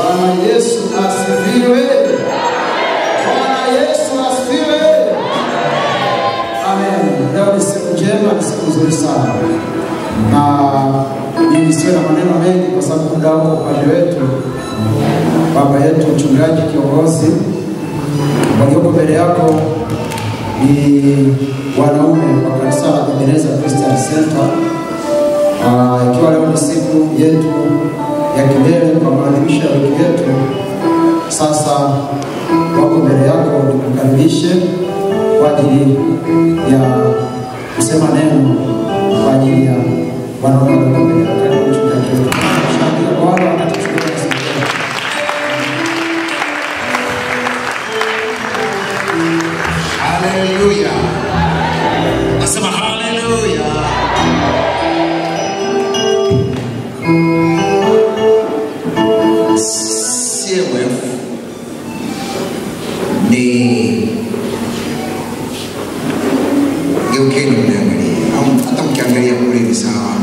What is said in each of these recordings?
Bwana Yesu asifiwe. Bwana Yesu asifiwe. Amen. Leo ni siku njema, ni siku nzuri sana. Na mimi sio na maneno mengi kwa sababu muda uko upande wetu. Baba yetu mchungaji kiongozi walioko mbele yako ni wanaume wa kanisa la Ebenezer Christian Center. Ikiwa leo ni siku yetu ya kilele kwa maadhimisho ya wiki yetu, sasa wako mbele yako nikukaribishe kwa ajili ya kusema neno kwa ajili ya wanaume wa mbele yako. Karibu mchungaji wetu. Shangilia Bwana atatuchukua siku. Hallelujah. Nasema hallelujah. CMF ni geukeni mniangalia, hata mkiangalia kule ni sawa.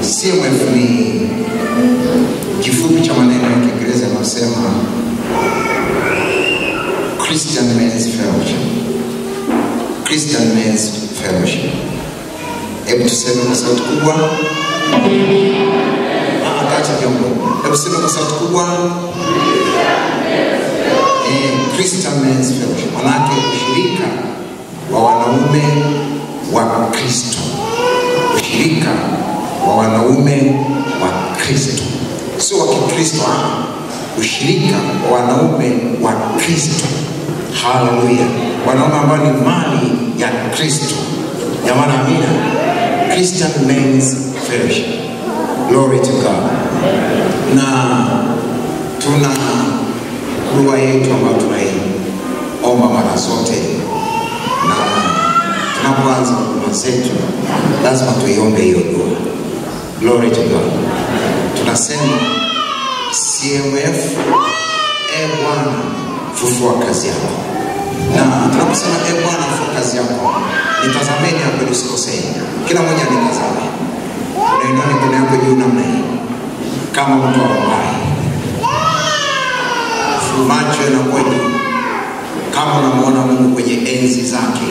CMF ni kifupi cha maneno ya Kiingereza yanasema Christian Men's Fellowship. Christian Men's Fellowship. Hebu tuseme kwa sauti kubwa. Acha kidogo. Hebu tuseme kwa sauti kubwa. Christian Men's Fellowship. Manake ushirika wa wanaume wa Kristo. Ushirika wa wanaume wa Kristo. Sio wa Kikristo. Ushirika wa wanaume wa Kristo. Hallelujah. Wanaume ambao ni mali ya Kristo. Jamani amina. Christian Men's Fellowship. Glory to God. Na tuna dua yetu ambayo tunaiomba mara zote. Na tunapoanza huduma zetu lazima tuiombe hiyo dua. Glory to God. Tunasema CMF, Bwana fufua kazi yako. Na tunaposema Bwana fufua kazi yako, nitazameni hapo usikosee. Kila mmoja nitazame. Unainua mikono yako juu namna hii. Kama mtu ambaye macho yanakuwa juu. Kama unamuona Mungu kwenye enzi zake.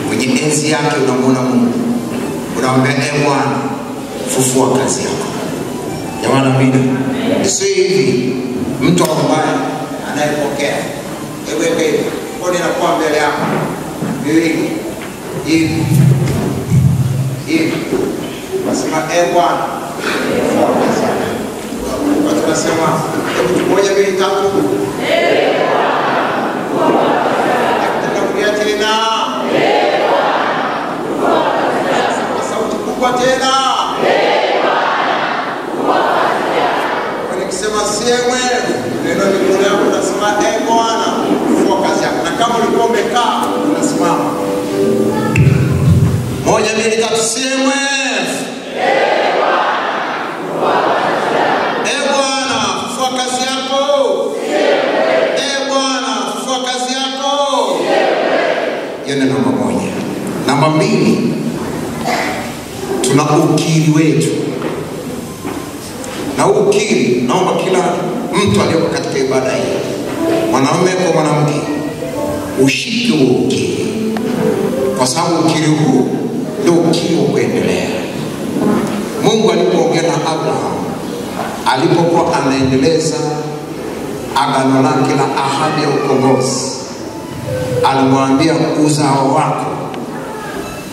Kwenye enzi yake unamuona Mungu. Unaomba Bwana fufua kazi yako. Jamani amina. Sio hivi mtu ambaye anayepokea. Ewe mbona inakuwa mbele yako? Hivi. Nasema Bwana. Watu wanasema moja mbili tatu. Tunakuja tena. Sauti kubwa tena. Nikisema siemwe neno ni yako unasema Bwana fufua kazi yako. Na kama ulikuwa umekaa unasimama. Moja mbili tatu siemwe. Bwana fufua kazi yako. Bwana fufua kazi yako. Hiyo ni namba moja. Namba mbili, tuna ukiri wetu. Na ukiri, naomba kila mtu aliyeko katika ibada hii, mwanaume kwa mwanamke, ushike huo ukiri. Kwa sababu ukiri huu ndio ukiri wa kuendelea. Mungu alipoongea na Abraham, alipokuwa anaendeleza agano lake la ahadi ya ukombozi, alimwambia uzao wako.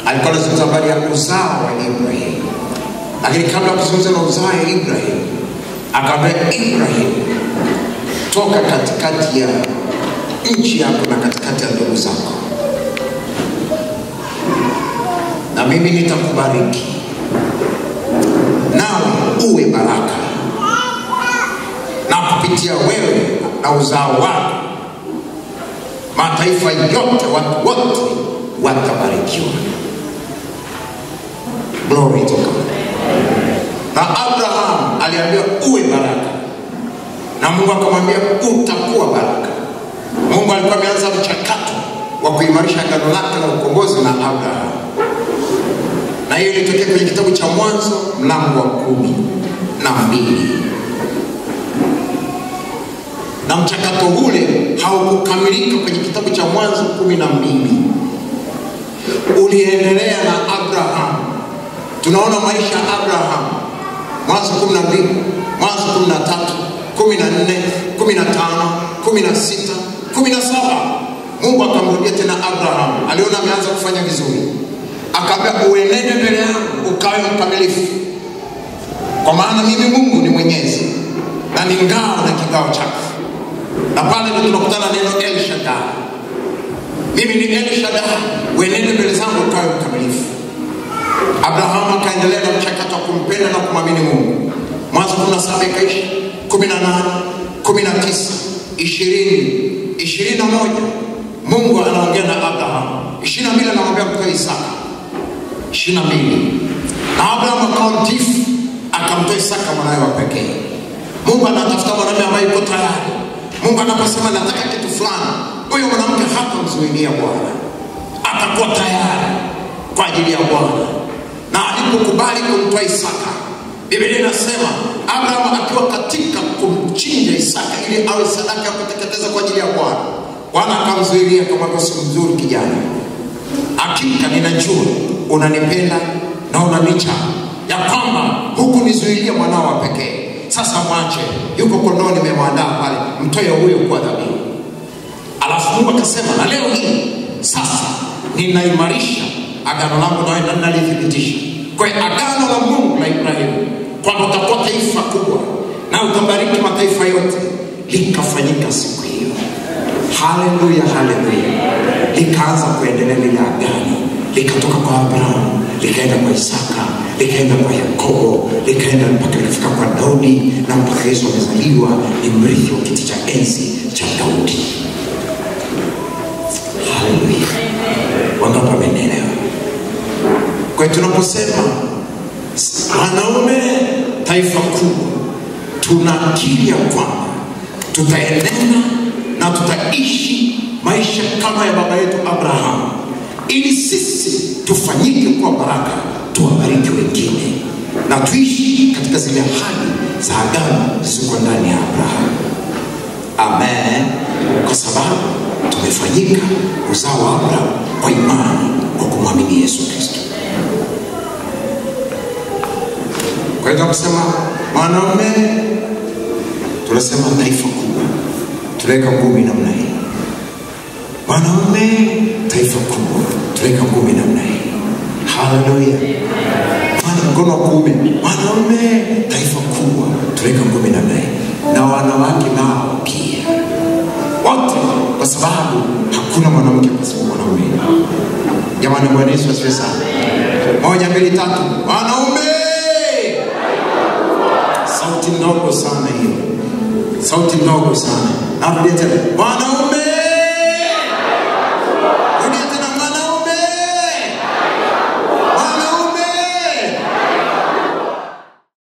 Alikuwa anazungumza habari ya uzao wa Ibrahim. Lakini kabla ya kuzungumza na uzao wa Ibrahim, akamwambia Ibrahim, toka katikati ya nchi yako na katikati ya ndugu zako, na mimi nitakubariki, nawe uwe baraka, na kupitia wewe na uzao wako mataifa yote, watu wote watabarikiwa. Glory to God. Na Abraham aliambiwa uwe baraka, na Mungu akamwambia utakuwa baraka. Mungu alikuwa ameanza mchakato wa kuimarisha agano lake la ukombozi na Abraham. Na hiyo ilitokea kwenye kitabu cha Mwanzo mlango wa 12. na mchakato ule haukukamilika kwenye kitabu cha Mwanzo 12. Uliendelea na Abraham. Tunaona maisha ya Abraham. Mwanzo 12, Mwanzo 13, 14, 15, 16, 17. Mungu akamrudia tena Abraham. Aliona ameanza kufanya vizuri. Akamwambia uenende mbele yangu ukawe mkamilifu. Kwa maana mimi Mungu ni mwenyezi na ni ngao na kigao chake. Na pale ndio tunakutana neno El Shaddai. Mimi ni El Shaddai, uenende mbele zangu ukawe mkamilifu. Abraham akaendelea na mchakato wa kumpenda na kumwamini Mungu. Mwanzo 17 ikaisha, 18, 19, 20, 21. Mungu anaongea na Abraham. 22 anamwambia mtoe Isaka. 22. Na Abraham akawa mtiifu, akamtoa Isaka mwanawe wa pekee. Mungu anatafuta mwanamume ambaye yuko tayari. Mungu anaposema nataka kitu fulani, huyo mwanamke hatamzuilia Bwana. Atakuwa tayari kwa ajili ya Bwana. Na alipokubali kumtoa Isaka, Biblia inasema Abraham akiwa katika kumchinja Isaka ili awe sadaka ya kuteketeza kwa ajili ya Bwana, Bwana akamzuilia kama si mzuri kijana. Hakika ninajua unanipenda na unanicha ya kwamba huku nizuilia mwanao wa pekee. Sasa mwache, yuko kondoo nimemwandaa pale, mtoe huyo kwa dhabihu. Alafu Mungu akasema na leo hii sasa ninaimarisha agano langu nawe na nalithibitisha. Kwa agano la Mungu la Ibrahimu kwamba utakuwa taifa kubwa na utabariki mataifa yote likafanyika siku hiyo. Haleluya, haleluya. Likaanza kuendelea lile agano, likatoka kwa Abraham, likaenda kwa Isaka, likaenda kwa Yakobo, likaenda mpaka likafika kwa Daudi, na mpaka Yesu amezaliwa, ni mrithi wa kiti cha enzi cha Daudi. Haleluya. Wangapi wamenielewa? Kwa hiyo tunaposema wanaume taifa kubwa, tunakiri ya kwamba tutaenenda na tutaishi maisha kama ya baba yetu Abraham, ili sisi tufanyike kwa baraka, tuwabariki wengine na tuishi katika zile ahadi za agano zilizo ndani ya Abraham. Amen. Kwa sababu tumefanyika uzao wa Abraham kwa imani, kwa kumwamini Yesu Kristo. Kwa hiyo tunasema wanaume, tunasema taifa kubwa, tunaweka ngumi namna hii. Wanaume taifa kubwa, tunaweka ngumi namna hii. Haleluya. Mkono wa kuume, wanaume taifa kubwa, tunaweka ngumi namna hii. Na wanawake nao pia wote, kwa sababu hakuna mwanamke pasipo mwanaume. Jamani, Bwana Yesu asifiwe sana. 1, 2, 3. Wanaume. Sauti ndogo sana hiyo. Sauti ndogo sana. Narudia tena. Wanaume.